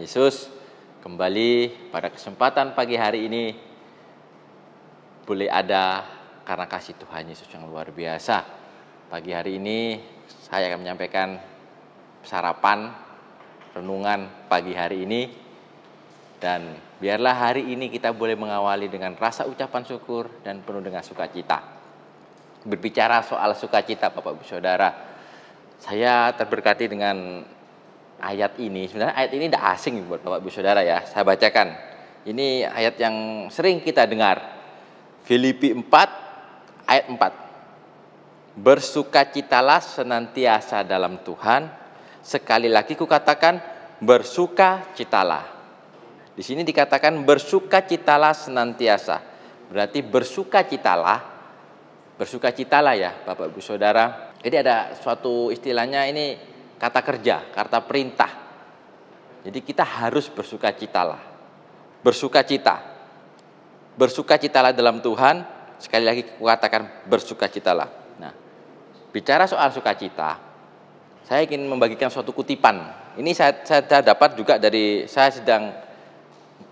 Yesus. Kembali pada kesempatan pagi hari ini boleh ada karena kasih Tuhan Yesus yang luar biasa. Pagi hari ini saya akan menyampaikan sarapan renungan pagi hari ini, dan biarlah hari ini kita boleh mengawali dengan rasa ucapan syukur dan penuh dengan sukacita. Berbicara soal sukacita, Bapak Ibu Saudara, saya terberkati dengan ayat ini. Sebenarnya ayat ini tidak asing buat Bapak Ibu Saudara ya. Saya bacakan. Ini ayat yang sering kita dengar. Filipi 4 ayat 4. Bersukacitalah senantiasa dalam Tuhan. Sekali lagi kukatakan bersukacitalah. Di sini dikatakan bersukacitalah senantiasa. Berarti bersukacitalah ya Bapak Ibu Saudara. Jadi ada suatu istilahnya ini kata kerja, kata perintah. Jadi kita harus bersukacitalah. Bersukacitalah dalam Tuhan. Sekali lagi kukatakan bersukacitalah. Nah, bicara soal sukacita, saya ingin membagikan suatu kutipan. Ini saya dapat juga dari, saya sedang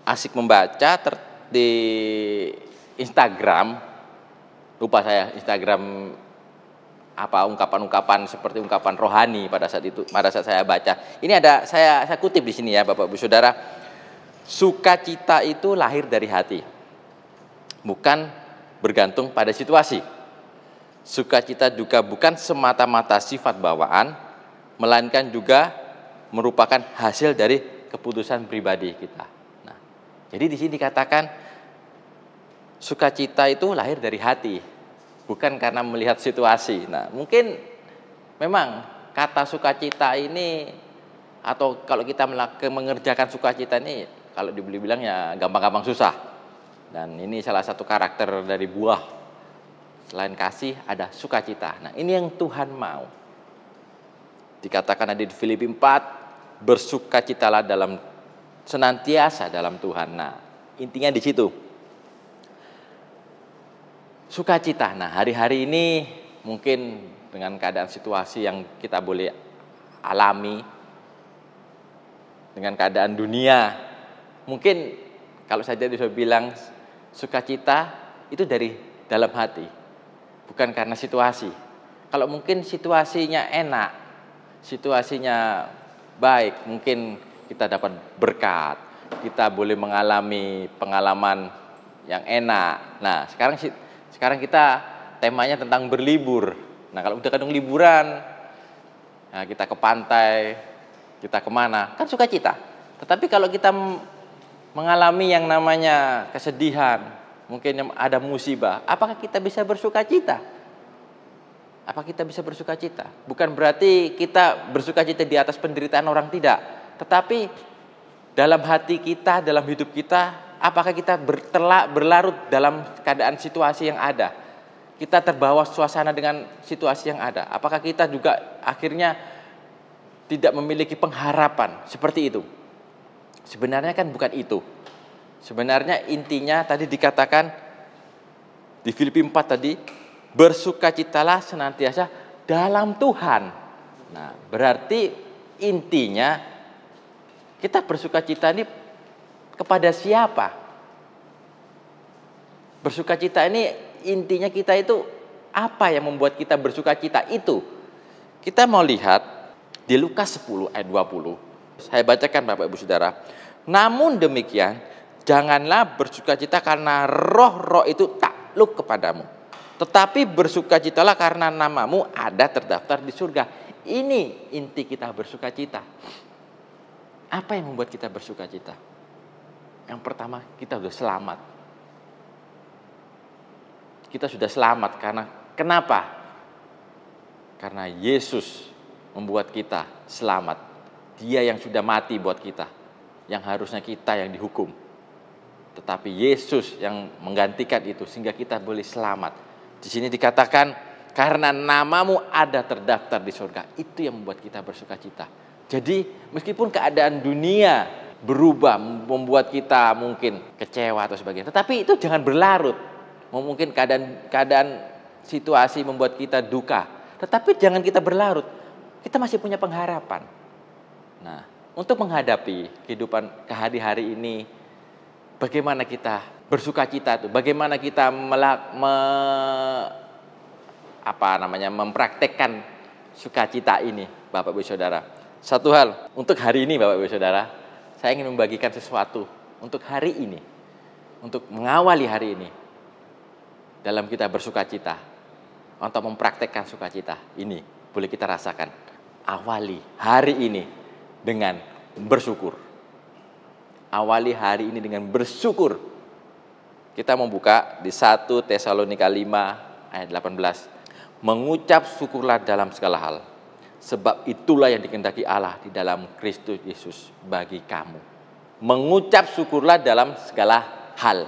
asik membaca di Instagram. Lupa saya Instagram apa ungkapan-ungkapan seperti ungkapan rohani pada saat saya baca. Ini ada saya kutip di sini ya Bapak Ibu Saudara. Sukacita itu lahir dari hati. Bukan bergantung pada situasi. Sukacita juga bukan semata-mata sifat bawaan, melainkan juga merupakan hasil dari keputusan pribadi kita. Nah, jadi di sini dikatakan sukacita itu lahir dari hati, bukan karena melihat situasi. Nah, mungkin memang kata sukacita ini, atau kalau kita mengerjakan sukacita ini, kalau dibilang ya gampang-gampang susah. Dan ini salah satu karakter dari buah. Selain kasih, ada sukacita. Nah, ini yang Tuhan mau. Dikatakan ada di Filipi 4, bersukacitalah senantiasa dalam Tuhan. Nah, intinya di situ. Sukacita. Nah, hari-hari ini mungkin dengan keadaan situasi yang kita boleh alami, dengan keadaan dunia, mungkin kalau saja bisa bilang sukacita itu dari dalam hati, bukan karena situasi. Kalau mungkin situasinya enak, situasinya baik, mungkin kita dapat berkat, kita boleh mengalami pengalaman yang enak. Nah, sekarang kita temanya tentang berlibur. Nah, kalau udah kadang liburan, nah kita ke pantai, kita kemana, kan sukacita. Tetapi kalau kita mengalami yang namanya kesedihan, mungkin ada musibah, apakah kita bisa bersukacita? Apa kita bisa bersukacita? Bukan berarti kita bersukacita di atas penderitaan orang, tidak. Tetapi dalam hati kita, dalam hidup kita, apakah kita berlarut dalam keadaan situasi yang ada? Kita terbawa suasana dengan situasi yang ada. Apakah kita juga akhirnya tidak memiliki pengharapan seperti itu? Sebenarnya kan bukan itu. Sebenarnya intinya tadi dikatakan di Filipi 4 tadi, bersukacitalah senantiasa dalam Tuhan. Nah, berarti intinya kita bersukacita ini kepada siapa? Bersukacita ini intinya kita itu apa yang membuat kita bersukacita itu? Kita mau lihat di Lukas 10 ayat 20. Saya bacakan Bapak Ibu Saudara. Namun demikian, janganlah bersukacita karena roh-roh itu takluk kepadamu. Tetapi bersukacitalah karena namamu ada terdaftar di surga. Ini inti kita bersukacita. Apa yang membuat kita bersukacita? Yang pertama, kita sudah selamat. Kita sudah selamat karena kenapa? Karena Yesus membuat kita selamat. Dia yang sudah mati buat kita, yang harusnya kita yang dihukum. Tetapi Yesus yang menggantikan itu sehingga kita boleh selamat. Di sini dikatakan karena namamu ada terdaftar di surga. Itu yang membuat kita bersukacita. Jadi meskipun keadaan dunia berubah, membuat kita mungkin kecewa atau sebagainya, tetapi itu jangan berlarut. Mungkin keadaan situasi membuat kita duka, tetapi jangan kita berlarut. Kita masih punya pengharapan. Nah, untuk menghadapi kehidupan hari-hari ini. Bagaimana kita bersuka cita tuh? Bagaimana kita mempraktekkan sukacita ini, Bapak Ibu Saudara. Satu hal untuk hari ini, Bapak Ibu Saudara, saya ingin membagikan sesuatu untuk hari ini, untuk mengawali hari ini dalam kita bersuka cita, untuk mempraktekkan sukacita ini. Boleh kita rasakan. Awali hari ini dengan bersyukur. Awali hari ini dengan bersyukur. Kita membuka di 1 Tesalonika 5 ayat 18. Mengucap syukurlah dalam segala hal, sebab itulah yang dikehendaki Allah di dalam Kristus Yesus bagi kamu. Mengucap syukurlah dalam segala hal.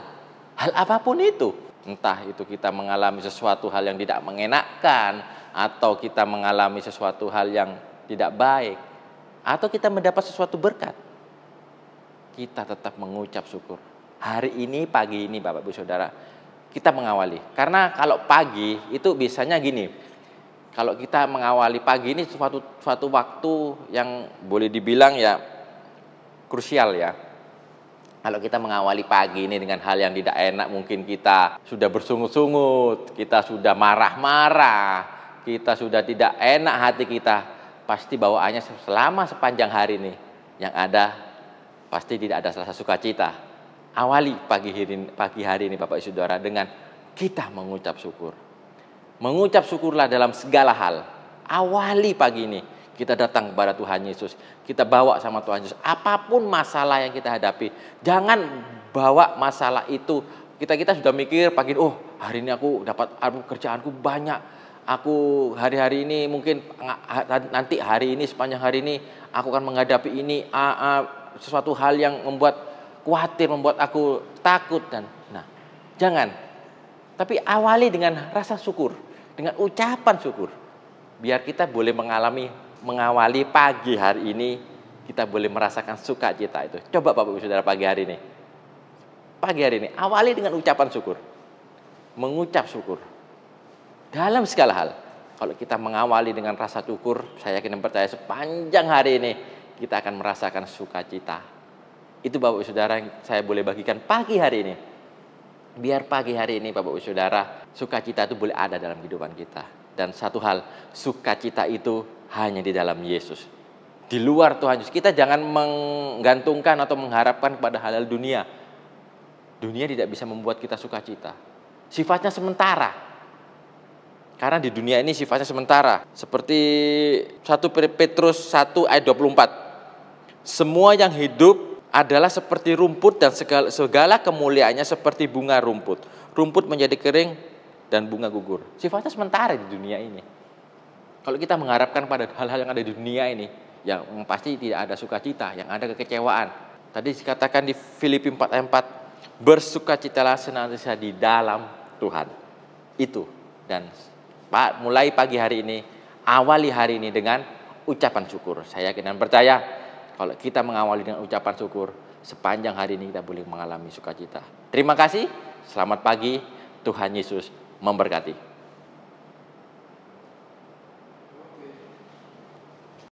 Hal apapun itu. Entah itu kita mengalami sesuatu hal yang tidak mengenakkan, atau kita mengalami sesuatu hal yang tidak baik, atau kita mendapat sesuatu berkat, kita tetap mengucap syukur. Hari ini, pagi ini, Bapak Ibu Saudara, kita mengawali. Karena kalau pagi itu biasanya gini, kalau kita mengawali pagi ini suatu waktu yang boleh dibilang ya krusial ya. Kalau kita mengawali pagi ini dengan hal yang tidak enak, mungkin kita sudah bersungut-sungut, kita sudah marah-marah, kita sudah tidak enak hati kita, pasti bawaannya selama sepanjang hari ini yang ada pasti tidak ada rasa sukacita. Awali pagi hari ini Bapak Ibu Saudara dengan kita mengucap syukur. Mengucap syukurlah dalam segala hal. Awali pagi ini kita datang kepada Tuhan Yesus. Kita bawa sama Tuhan Yesus. Apapun masalah yang kita hadapi, jangan bawa masalah itu. Kita sudah mikir pagi, oh hari ini aku dapat kerjaanku banyak. Aku hari-hari ini mungkin nanti hari ini sepanjang hari ini aku akan menghadapi ini sesuatu hal yang membuat khawatir, membuat aku takut dan jangan. Tapi awali dengan rasa syukur, dengan ucapan syukur. Biar kita boleh mengawali pagi hari ini, kita boleh merasakan sukacita itu. Coba Bapak Ibu Saudara pagi hari ini. Pagi hari ini awali dengan ucapan syukur. Mengucap syukur dalam segala hal. Kalau kita mengawali dengan rasa syukur, saya yakin dan percaya sepanjang hari ini kita akan merasakan sukacita. Itu Bapak Ibu Saudara yang saya boleh bagikan pagi hari ini. Biar pagi hari ini Bapak Ibu Saudara, sukacita itu boleh ada dalam kehidupan kita. Dan satu hal, sukacita itu hanya di dalam Yesus. Di luar Tuhan Yesus, kita jangan menggantungkan atau mengharapkan kepada hal-hal dunia. Dunia tidak bisa membuat kita sukacita. Sifatnya sementara. Karena di dunia ini sifatnya sementara. Seperti 1 Petrus 1 ayat 24. Semua yang hidup adalah seperti rumput dan segala kemuliaannya seperti bunga rumput. Rumput menjadi kering dan bunga gugur. Sifatnya sementara di dunia ini. Kalau kita mengharapkan pada hal-hal yang ada di dunia ini, yang pasti tidak ada sukacita, yang ada kekecewaan. Tadi dikatakan di Filipi 4 ayat 4, bersukacitalah senantiasa di dalam Tuhan. Itu. Dan mulai pagi hari ini, awali hari ini dengan ucapan syukur. Saya yakin dan percaya, kalau kita mengawali dengan ucapan syukur, sepanjang hari ini kita boleh mengalami sukacita. Terima kasih, selamat pagi, Tuhan Yesus memberkati.